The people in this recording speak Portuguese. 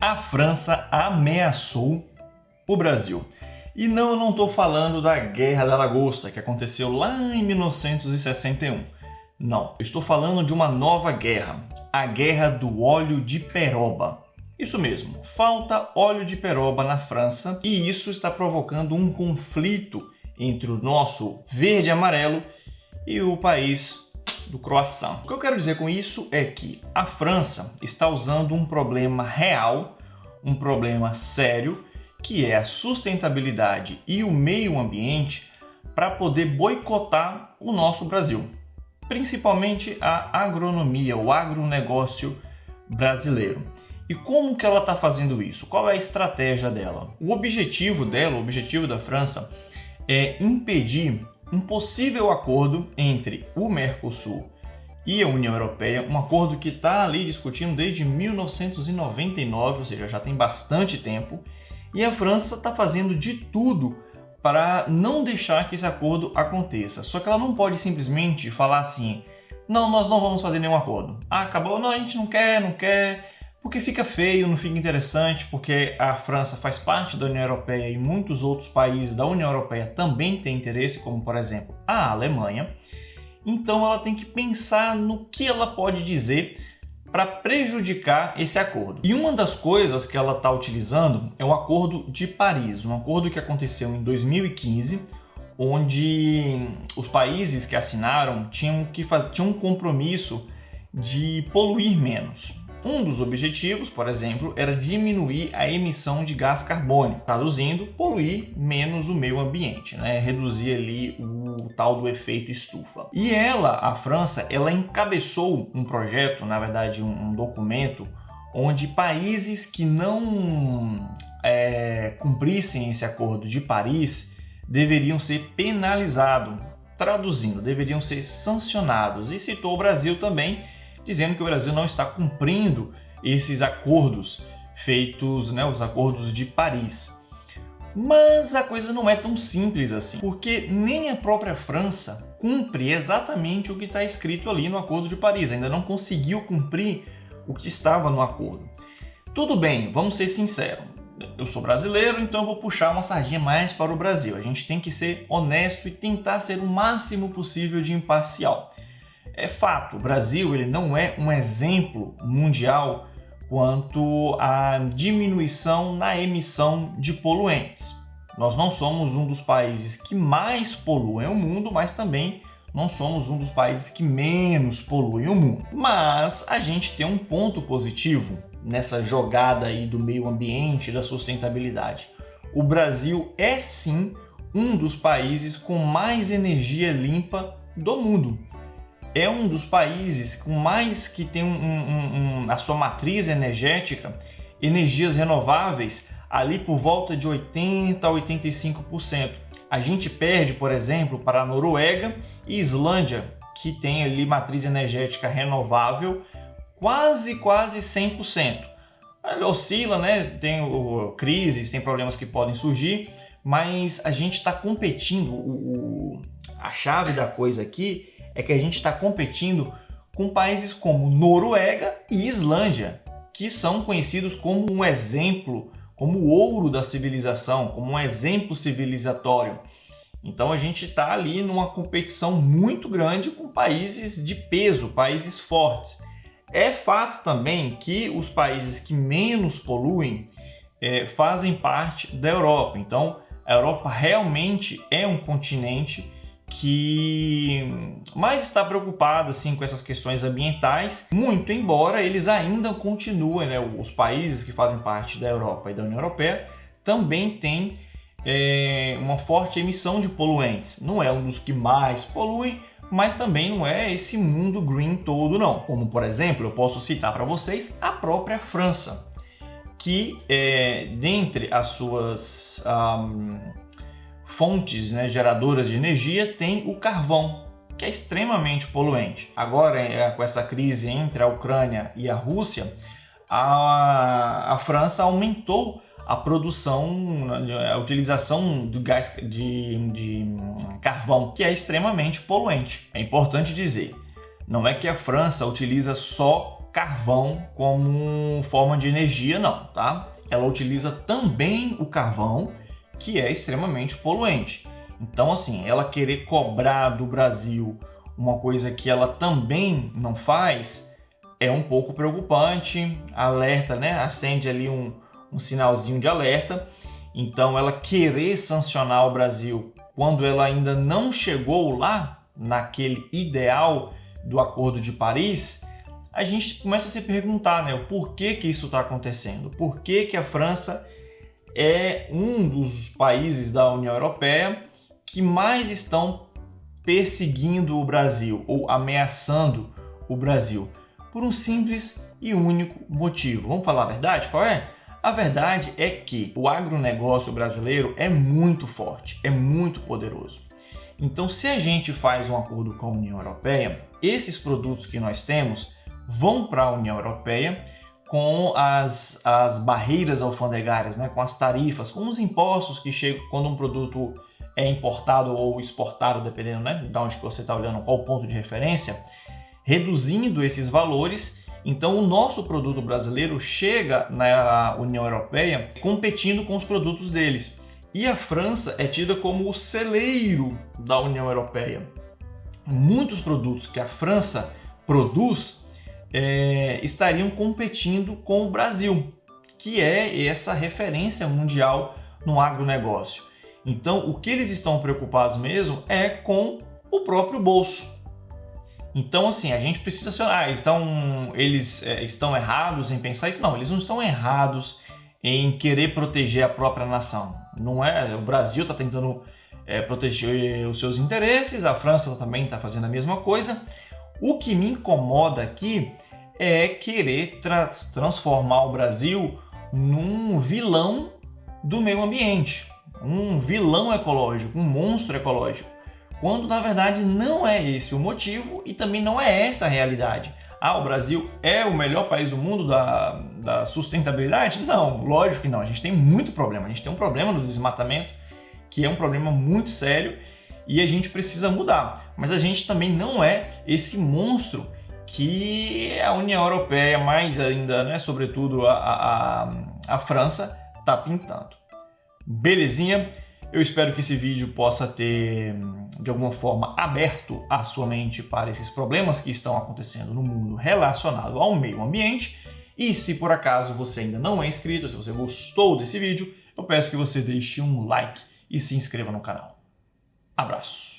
A França ameaçou o Brasil. E não, eu não estou falando da Guerra da Lagosta, que aconteceu lá em 1961. Não, eu estou falando de uma nova guerra, a Guerra do Óleo de Peroba. Isso mesmo, falta óleo de peroba na França e isso está provocando um conflito entre o nosso verde e amarelo e o país do croissant. O que eu quero dizer com isso é que a França está usando um problema real, um problema sério, que é a sustentabilidade e o meio ambiente, para poder boicotar o nosso Brasil, principalmente a agronomia, o agronegócio brasileiro. E como que ela está fazendo isso? Qual é a estratégia dela? O objetivo da França, é impedir um possível acordo entre o Mercosul e a União Europeia, um acordo que está ali discutindo desde 1999, ou seja, já tem bastante tempo, e a França está fazendo de tudo para não deixar que esse acordo aconteça. Só que ela não pode simplesmente falar assim, não, nós não vamos fazer nenhum acordo. Ah, acabou, não, a gente não quer, porque fica feio, não fica interessante, porque a França faz parte da União Europeia e muitos outros países da União Europeia também têm interesse, como por exemplo a Alemanha. Então ela tem que pensar no que ela pode dizer para prejudicar esse acordo. E uma das coisas que ela está utilizando é o Acordo de Paris, um acordo que aconteceu em 2015, onde os países que assinaram tinham um compromisso de poluir menos. Um dos objetivos, por exemplo, era diminuir a emissão de gás carbônico, traduzindo, poluir menos o meio ambiente, né? Reduzir ali o tal do efeito estufa. E a França, ela encabeçou um projeto, na verdade um documento, onde países que não cumprissem esse acordo de Paris deveriam ser penalizados, traduzindo, deveriam ser sancionados. E citou o Brasil também, dizendo que o Brasil não está cumprindo esses acordos feitos, os acordos de Paris. Mas a coisa não é tão simples assim, porque nem a própria França cumpre exatamente o que está escrito ali no Acordo de Paris, ainda não conseguiu cumprir o que estava no acordo. Tudo bem, vamos ser sinceros, eu sou brasileiro, então eu vou puxar uma sardinha mais para o Brasil. A gente tem que ser honesto e tentar ser o máximo possível de imparcial. É fato, o Brasil ele não é um exemplo mundial quanto à diminuição na emissão de poluentes. Nós não somos um dos países que mais poluem o mundo, mas também não somos um dos países que menos poluem o mundo. Mas a gente tem um ponto positivo nessa jogada aí do meio ambiente e da sustentabilidade. O Brasil é sim um dos países com mais energia limpa do mundo. É um dos países com mais que tem a sua matriz energética, energias renováveis, ali por volta de 80% a 85%. A gente perde, por exemplo, para a Noruega e Islândia, que tem ali matriz energética renovável quase 100%. Ela oscila, né? Tem crises, tem problemas que podem surgir, mas a gente está competindo, a chave da coisa aqui é que a gente está competindo com países como Noruega e Islândia, que são conhecidos como um exemplo, como o ouro da civilização, como um exemplo civilizatório. Então a gente está ali numa competição muito grande com países de peso, países fortes. É fato também que os países que menos poluem fazem parte da Europa. Então a Europa realmente é um continente que mais está preocupado assim, com essas questões ambientais, muito embora eles ainda continuem, os países que fazem parte da Europa e da União Europeia também têm uma forte emissão de poluentes. Não é um dos que mais poluem, mas também não é esse mundo green todo não. Como por exemplo, eu posso citar para vocês a própria França, que dentre as suas fontes geradoras de energia tem o carvão, que é extremamente poluente. Agora, com essa crise entre a Ucrânia e a Rússia, a França aumentou a produção, a utilização do gás de carvão, que é extremamente poluente. É importante dizer, não é que a França utiliza só carvão como forma de energia, não, tá? Ela utiliza também o carvão, que é extremamente poluente. Então, assim, ela querer cobrar do Brasil uma coisa que ela também não faz é um pouco preocupante, alerta, né? Acende ali um sinalzinho de alerta. Então, ela querer sancionar o Brasil quando ela ainda não chegou lá, naquele ideal do Acordo de Paris, a gente começa a se perguntar, né, o porquê que isso está acontecendo? Por que a França é um dos países da União Europeia que mais estão perseguindo o Brasil ou ameaçando o Brasil? Por um simples e único motivo. Vamos falar a verdade? Qual é? A verdade é que o agronegócio brasileiro é muito forte, é muito poderoso. Então, se a gente faz um acordo com a União Europeia, esses produtos que nós temos vão para a União Europeia com as barreiras alfandegárias, né? Com as tarifas, com os impostos que chegam quando um produto é importado ou exportado, dependendo, né, de onde você está olhando, qual o ponto de referência, reduzindo esses valores. Então, o nosso produto brasileiro chega na União Europeia competindo com os produtos deles. E a França é tida como o celeiro da União Europeia. Muitos produtos que a França produz estariam competindo com o Brasil, que é essa referência mundial no agronegócio. Então, o que eles estão preocupados mesmo é com o próprio bolso. Então, assim, a gente precisa ser... eles estão errados em pensar isso? Não, eles não estão errados em querer proteger a própria nação. Não é? O Brasil está tentando proteger os seus interesses, a França também está fazendo a mesma coisa. O que me incomoda aqui é querer transformar o Brasil num vilão do meio ambiente, um vilão ecológico, um monstro ecológico, quando na verdade não é esse o motivo e também não é essa a realidade. O Brasil é o melhor país do mundo da sustentabilidade? Não, lógico que não. A gente tem muito problema. A gente tem um problema no desmatamento, que é um problema muito sério e a gente precisa mudar. Mas a gente também não é esse monstro que a União Europeia, mais ainda, né, sobretudo a França, está pintando. Belezinha? Eu espero que esse vídeo possa ter, de alguma forma, aberto a sua mente para esses problemas que estão acontecendo no mundo relacionado ao meio ambiente. E se por acaso você ainda não é inscrito, se você gostou desse vídeo, eu peço que você deixe um like e se inscreva no canal. Abraço!